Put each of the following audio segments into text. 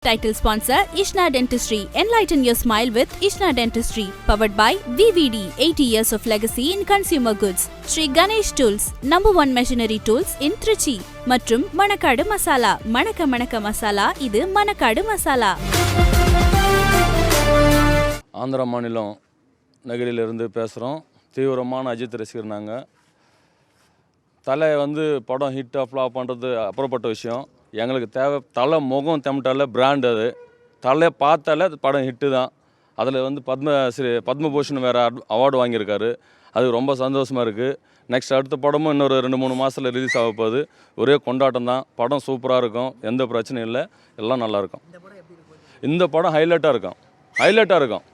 Title sponsor Ishna Dentistry. Enlighten your smile with Ishna Dentistry. Powered by VVD. 80 years of legacy in consumer goods. Sri Ganesh Tools. #1 machinery tools in Trichy. மற்றும் மணக்காடு மசாலா. மணக்க மசாலா. இது மணக்காடு மசாலா. ஆந்திரா மாநிலம் நகரிலிருந்து பேசுகிறோம். தீவிரமான அஜித் ரசிகர் நாங்கள். தலை படம் ஹிட் ஃப்ளாப் பண்ணுறது அப்புறப்பட்ட விஷயம். எங்களுக்கு தேவை தலை முகம் தெம்பிட்டால பிராண்ட் அது. தலையை பார்த்தாலே அது படம் ஹிட்டு தான். அதில் பத்மபூஷன் வேறு அவார்டு வாங்கியிருக்காரு. அது ரொம்ப சந்தோஷமாக இருக்குது. நெக்ஸ்ட் அடுத்த படமும் இன்னொரு 2-3 மாதத்தில் ரிலீஸ் ஆக போகுது. ஒரே கொண்டாட்டம் தான். படம் சூப்பராக இருக்கும். எந்த பிரச்சனையும் இல்லை. எல்லாம் நல்லாயிருக்கும். இந்த படம் ஹைலைட்டாக இருக்கும்.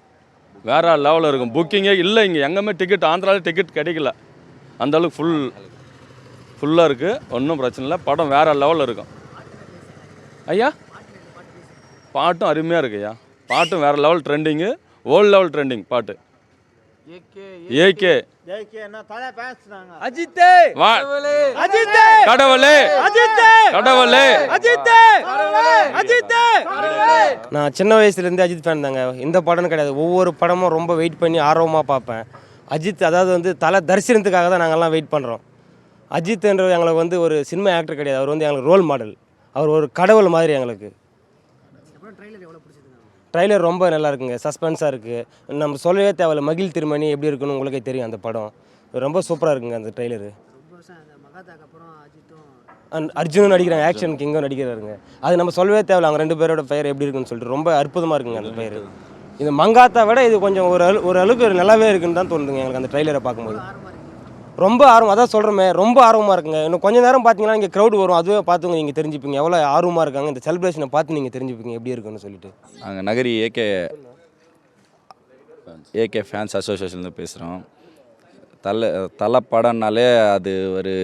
வேறு லெவலில் இருக்கும். புக்கிங்கே இல்லை. இங்கே எங்கேயுமே டிக்கெட் ஆந்திராவில் டிக்கெட் கிடைக்கல. அந்தளவுக்கு ஃபுல்லாக இருக்குது. ஒன்றும் பிரச்சனை இல்லை. படம் வேறு லெவலில் இருக்கும். ஐயா பாட்டும் அருமையாக இருக்கு ஐயா. பாட்டும் வேறு level trending. World level trending பாட்டு. ஏகே நான் சின்ன வயசுலேருந்து அஜித் ஃபேன் தாங்க. இந்த படம்னு கிடையாது, ஒவ்வொரு படமும் ரொம்ப வெயிட் பண்ணி ஆர்வமாக பார்ப்பேன். அஜித் அதாவது தலை தரிசனத்துக்காக தான் நாங்கள்லாம் வெயிட் பண்ணுறோம். அஜித்ன்றது எங்களுக்கு ஒரு சினிமா ஆக்டர் கிடையாது, அவர் எங்களுக்கு ரோல் மாடல். அவர் ஒரு கடவுள் மாதிரி எங்களுக்கு. ட்ரைலர் ரொம்ப நல்லா இருக்குங்க, சஸ்பென்ஸாக இருக்குது. நம்ம சொல்லவே தேவையில்ல, மகிழ் திருமணி எப்படி இருக்குன்னு உங்களுக்கே தெரியும். அந்த படம் ரொம்ப சூப்பராக இருக்குங்க. அந்த ட்ரைலரு அர்ஜுனும் நடிக்கிறாங்க, ஆக்ஷன் கிங்கும் நடிக்கிறாருங்க. அது நம்ம சொல்லவே தேவையில்ல, அவங்க 2 பேரோட பெயர் எப்படி இருக்குன்னு சொல்லிட்டு ரொம்ப அற்புதமாக இருக்குங்க அந்த பெயர். இந்த மங்காத்தா விட இது கொஞ்சம் ஒரு அளவுக்கு நல்லாவே இருக்குன்னு தான் தோணுதுங்க எங்களுக்கு அந்த ட்ரைலரை பார்க்கும்போது. ரொம்ப ஆர்வம், அதான் சொல்கிறோமே, ரொம்ப ஆர்வமாக இருக்குங்க. இன்னும் கொஞ்சம் நேரம் பார்த்தீங்கன்னா இங்கே க்ரௌட் வரும். அதுவே பார்த்துங்க நீங்கள் தெரிஞ்சுப்பீங்க எவ்வளோ ஆர்வமாக இருக்காங்க. இந்த செலிப்ரேஷனை பார்த்து நீங்கள் தெரிஞ்சுப்பீங்க எப்படி இருக்குன்னு சொல்லிட்டு. நாங்கள் நகரி ஏகே ஃபேன்ஸ் அசோசியேஷன்லேருந்து பேசுகிறோம். தலை படம்னாலே அது ஒரு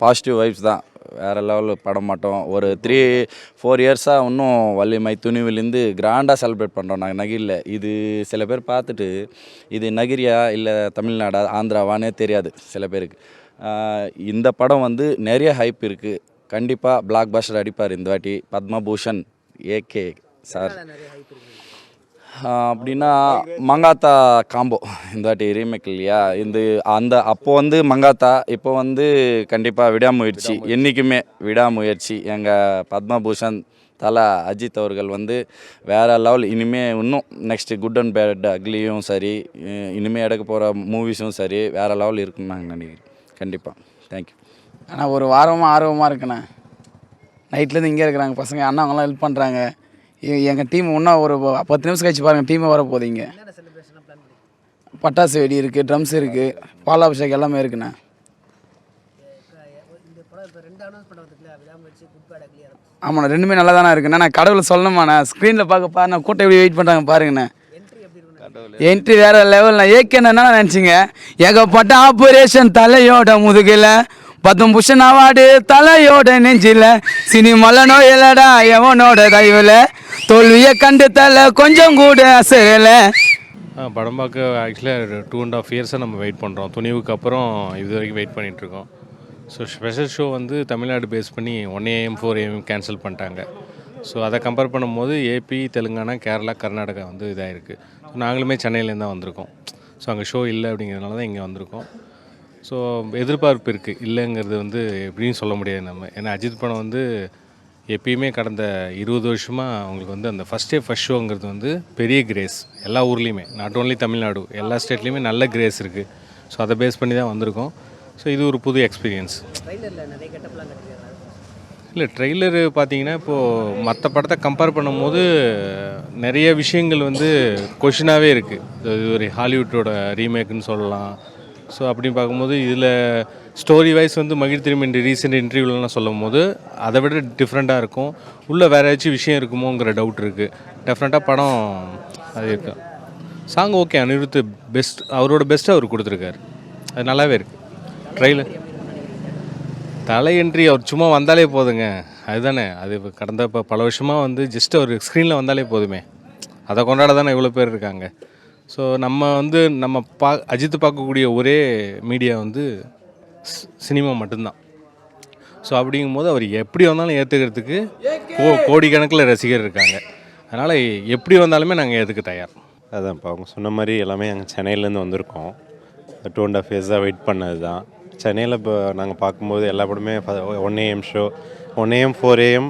பாசிட்டிவ் வைப்ஸ் தான். வேறு லெவலில் படம் மாட்டோம். ஒரு 3-4 இயர்ஸாக இன்னும் வள்ளிமை துணிவிலேருந்து கிராண்டாக செலிப்ரேட் பண்ணுறோம் நாங்கள் நகிரியில். இது சில பேர் பார்த்துட்டு இது நகிரியா இல்லை தமிழ்நாடா ஆந்திராவானே தெரியாது சில பேருக்கு. இந்த படம் நிறைய ஹைப் இருக்குது. கண்டிப்பாக பிளாக் பஸ்டர் அடிப்பார் இந்த வாட்டி. பத்மபூஷன் ஏகே சார் அப்படின்னா மங்காத்தா காம்போ இந்த வாட்டி ரீமேக் இல்லையா. அப்போ மங்காத்தா, இப்போ கண்டிப்பாக விடாமுயற்சி, என்றைக்குமே விடாமுயற்சி. எங்கள் பத்மபூஷன் தலை அஜித் அவர்கள் வேறு லெவல். இனிமேல் இன்னும் நெக்ஸ்ட்டு குட் அண்ட் பேட் அக்லியும் சரி, இனிமேல் எடுக்க போகிற மூவிஸும் சரி வேறு லெவல் இருக்குன்னு நாங்கள் நினைக்கிறேன். கண்டிப்பாக தேங்க்யூ. ஆனால் ஒரு வாரமாக ஆர்வமாக இருக்குண்ணே. நைட்லேருந்து இங்கே இருக்கிறாங்க பசங்க, அண்ணா அவங்களாம் ஹெல்ப் பண்ணுறாங்க. எங்கள் டீம் இன்னும் ஒரு 10 நிமிஷம் கழிச்சு பாருங்கள், டீமே வர போதிங்க. பட்டாசு வெடி இருக்குது, ட்ரம்ஸ் இருக்குது, பாலாபிஷேகம் எல்லாமே இருக்குண்ணே. ஆமாண்ணா, 2மே நல்லா தானே இருக்குண்ணா. நான் கடவுளை சொல்லணுமாண்ணா, ஸ்க்ரீனில் பாருண்ணா, கூட்டம் எப்படி வெயிட் பண்ணுறாங்க பாருங்கண்ணே. என்ட்ரி வேறு லெவல்ண்ணா. ஏகேன்னு என்ன நினச்சிங்க, ஏகப்பட்ட ஆப்ரேஷன் தலையோட முதுகில், பத்மபூஷன் அவார்டு தலையோட நெஞ்சில், சினிமால நோயலடா எவனோட தயவுல, தோல்வியை கண்டு தலை கொஞ்சம் கூட அசையல. படம் பார்க்க ஆக்சுவலாக 2.5 இயர்ஸாக நம்ம வெயிட் பண்ணுறோம். துணிவுக்கு அப்புறம் இது வரைக்கும் வெயிட் பண்ணிகிட்ருக்கோம். So special show Tamil Nadu base பண்ணி 1 AM 4 AM கேன்சல் பண்ணிட்டாங்க. ஸோ அதை கம்பேர் பண்ணும்போது ஏபி, தெலுங்கானா, கேரளா, கர்நாடகா இதாகிருக்கு. நாங்களுமே சென்னையிலேருந்து தான் வந்திருக்கோம். ஸோ அங்கே ஷோ இல்லை அப்படிங்கிறதுனால தான் இங்கே வந்திருக்கோம். ஸோ எதிர்பார்ப்பு இருக்குது, இல்லைங்கிறது எப்படின்னு சொல்ல முடியாது நம்ம. ஏன்னா அஜித் படம் எப்பயுமே கடந்த 20 வருஷமாக அவங்களுக்கு அந்த ஃபஸ்ட் ஷோங்கிறது பெரிய கிரேஸ். எல்லா ஊர்லேயுமே, நாட் ஓன்லி தமிழ்நாடு, எல்லா ஸ்டேட்லேயுமே நல்ல கிரேஸ் இருக்குது. ஸோ அதை பேஸ் பண்ணி தான் வந்திருக்கோம். ஸோ இது ஒரு புது எக்ஸ்பீரியன்ஸ். இல்லை ட்ரெய்லரு பார்த்தீங்கன்னா இப்போது மற்ற படத்தை கம்பேர் பண்ணும்போது நிறைய விஷயங்கள் கொஷினாகவே இருக்குது. இது ஒரு ஹாலிவுட்டோட ரீமேக்குன்னு சொல்லலாம். ஸோ அப்படி பார்க்கும்போது இதில் ஸ்டோரி வைஸ் மகிழ் திருமணி ரீசெண்ட் இன்டர்வியூலாம் சொல்லும் போது அதை விட டிஃப்ரெண்ட்டாக இருக்கும். உள்ளே வேறு ஏதாச்சும் விஷயம் இருக்குமோங்கிற டவுட் இருக்குது. டெஃபினட்டாக படம் அது இருக்கு. சாங் ஓகே, அனிருத் பெஸ்ட், அவரோட பெஸ்ட்டு அவர் கொடுத்துருக்காரு. அது நல்லாவே இருக்குது. ட்ரெயிலர் தலை என்ட்ரி அவர் சும்மா வந்தாலே போதுங்க, அதுதானே. அது இப்போ கடந்த பல வருஷமாக ஜஸ்ட் அவர் ஸ்க்ரீனில் வந்தாலே போதுமே. அதை கொண்டாட தானே இவ்வளோ பேர் இருக்காங்க. ஸோ நம்ம நம்ம அஜித் பார்க்கக்கூடிய ஒரே மீடியா சினிமா மட்டும்தான். ஸோ அப்படிங்கும்போது அவர் எப்படி வந்தாலும் ஏற்றுக்கிறதுக்கு கோடிக்கணக்கில் ரசிகர் இருக்காங்க. அதனால் எப்படி வந்தாலுமே நாங்கள் எதுக்கு தயார். அதான் இப்போ அவங்க சொன்ன மாதிரி எல்லாமே நாங்கள் சென்னையிலேருந்து வந்திருக்கோம். 2.5 இயர்ஸாக வெயிட் பண்ணது தான். சென்னையில் இப்போ நாங்கள் பார்க்கும்போது எல்லா படமே 1 AM ஷோ, 1 AM 4 AM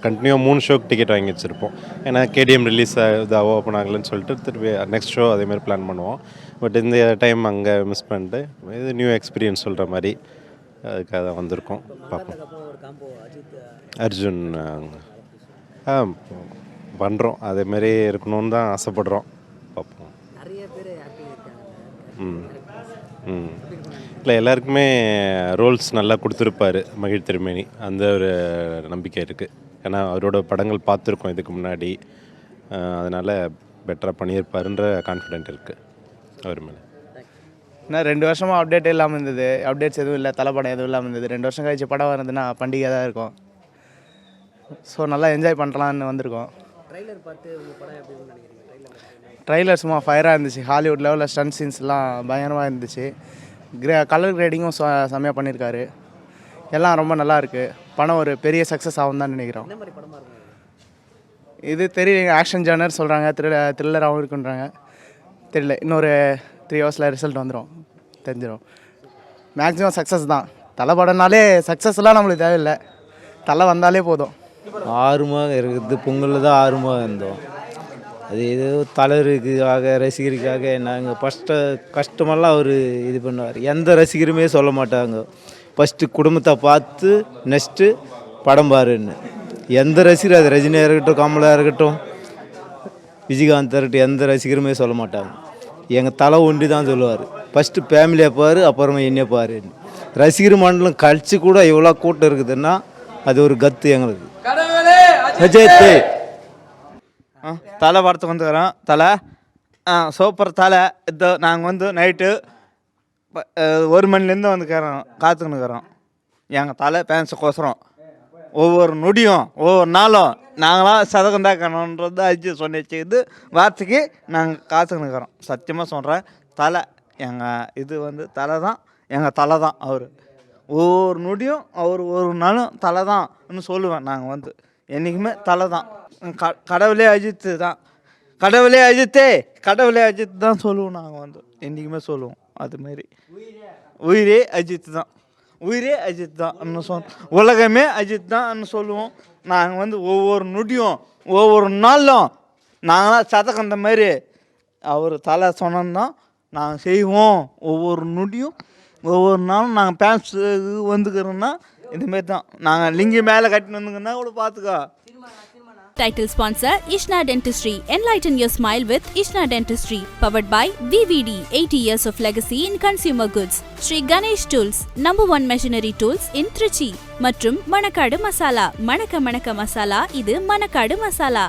கண்டினியூவாக 3 ஷோக்கு டிக்கெட் வாங்கி வச்சுருப்போம். ஏன்னா KDM ரிலீஸ் இதாகவோ ஓப்பன் ஆகலன்னு சொல்லிட்டு திருப்பி நெக்ஸ்ட் ஷோ அதேமாதிரி பிளான் பண்ணுவோம். பட் இந்த டைம் அங்கே மிஸ் பண்ணிட்டு இது நியூ எக்ஸ்பீரியன்ஸ் சொல்கிற மாதிரி அதுக்காக தான் வந்திருக்கோம். பார்ப்போம். அர்ஜுன் பண்ணுறோம், அதேமாரி இருக்கணும்னு தான் ஆசைப்படுறோம். பார்ப்போம். இல்லை எல்லாருக்குமே ரோல்ஸ் நல்லா கொடுத்துருப்பாரு மகிழ் திருமேனி, அந்த ஒரு நம்பிக்கை இருக்குது. ஏன்னா அவரோட படங்கள் பார்த்துருக்கோம் இதுக்கு முன்னாடி, அதனால் பெட்டராக பண்ணியிருப்பாருன்ற கான்ஃபிடென்ட் இருக்குது அவர் மேலே. ஏன்னா 2 வருஷமாக அப்டேட் இல்லாமல் இருந்தது, அப்டேட்ஸ் எதுவும் இல்லை, தலைப்படம் எதுவும் இல்லாமல் இருந்தது. 2 வருஷம் கழிச்சு படம் வருதுன்னா பண்டிகை தான் இருக்கும். ஸோ நல்லா என்ஜாய் பண்ணலான்னு வந்திருக்கோம். ட்ரைலர் சும்மா ஃபயராக இருந்துச்சு. ஹாலிவுட் லெவலில் ஸ்டன் சீன்ஸ்லாம் பயங்கரமாக இருந்துச்சு. கலர் கிரேடிங்கும் செம்மையாக பண்ணியிருக்காரு. எல்லாம் ரொம்ப நல்லா இருக்குது. படம் ஒரு பெரிய சக்ஸஸ் ஆகும் தான் நினைக்கிறோம். இது தெரியல, ஆக்ஷன் ஜானர் சொல்கிறாங்க, த்ரில்லராகவும் இருக்குன்றாங்க. தெரியல, இன்னொரு 3 ஹவர்ஸில் ரிசல்ட் வந்துடும், தெரிஞ்சிடும். மேக்ஸிமம் சக்ஸஸ் தான். தலை படம்னாலே சக்ஸஸ்லாம் நம்மளுக்கு தேவையில்லை, தலை வந்தாலே போதும். ஆர்வமாக இருக்குது. பொங்கலில் தான் ஆர்வமாக இருந்தோம். அது ஏதோ தலைவருக்காக ரசிகருக்காக நாங்கள் ஃபஸ்ட்டு கஷ்டமெல்லாம் அவர் இது பண்ணுவார். எந்த ரசிகருமே சொல்ல மாட்டாங்க ஃபஸ்ட்டு குடும்பத்தை பார்த்து நெக்ஸ்ட்டு படம் பாருன்னு. எந்த ரசிகர், அது ரஜினியாக இருக்கட்டும், கமலாக இருக்கட்டும், விஜயகாந்த் இருக்கட்டும், எந்த ரசிகருமே சொல்ல மாட்டாங்க. எங்கள் தலை ஒண்டி தான் சொல்லுவார், ஃபஸ்ட்டு ஃபேமிலியை பாரு, அப்புறமா என்னைய பாருன்னு. ரசிகர் மண்டலம் கழிச்சு கூட இவ்வளோ கூட்டம் இருக்குதுன்னா அது ஒரு கத்து எங்களுக்கு. அஜித் தலை படத்துக்கு வந்துக்கிறோம். தலை சூப்பர் தலை. இதோ நாங்கள் வந்து நைட்டு 1 மணிலேருந்து வந்துக்கிறோம், காத்துக்கினுக்கிறோம். எங்கள் தலை ஃபேன்ஸுக்கோசரம் ஒவ்வொரு நொடியும் ஒவ்வொரு நாளும் நாங்களாம் சதகம் தாக்கணுன்றது அஜித் சொன்னிச்சு. இது வார்த்தைக்கு நாங்கள் காத்துக்கினுக்கிறோம். சத்தியமாக சொல்கிறேன், தலை எங்கள் இது வந்து தலை தான், எங்கள் தலை தான் அவர். ஒவ்வொரு நொடியும் அவர் ஒரு நாளும் தலை தான்னு சொல்லுவேன். நாங்கள் வந்து என்றைக்குமே தலை தான். கடவுளே அஜித்து தான், கடவுளே அஜித்தே, கடவுளே அஜித் தான் சொல்லுவோம். நாங்கள் வந்து என்றைக்குமே சொல்லுவோம் அதுமாரி. உயிரே அஜித் தான், உயிரே அஜித் தான் உலகமே அஜித் தான் சொல்லுவோம். நாங்கள் வந்து ஒவ்வொரு நொடியும் ஒவ்வொரு நாளும் நாங்களாம் சதக்கந்த மாதிரி அவர் தலை சொன்னோம்தான் நாங்கள் செய்வோம். ஒவ்வொரு நொடியும் ஒவ்வொரு நாளும் நாங்கள் பேன்ஸ் வந்துக்கிறோன்னா இதுமாரி தான். நாங்கள் லிங்கி மேலே கட்டின்னு வந்துங்கன்னா கூட பார்த்துக்கோ. Title sponsor Ishna Dentistry. Enlighten your smile with Ishna Dentistry. Powered by VVD. 80 years of legacy in consumer goods. Sri Ganesh Tools. #1 machinery tools in Trichy. மற்றும் மணக்காடு மசாலா. மணக்க மணக்க மசாலா, இது மணக்காடு மசாலா.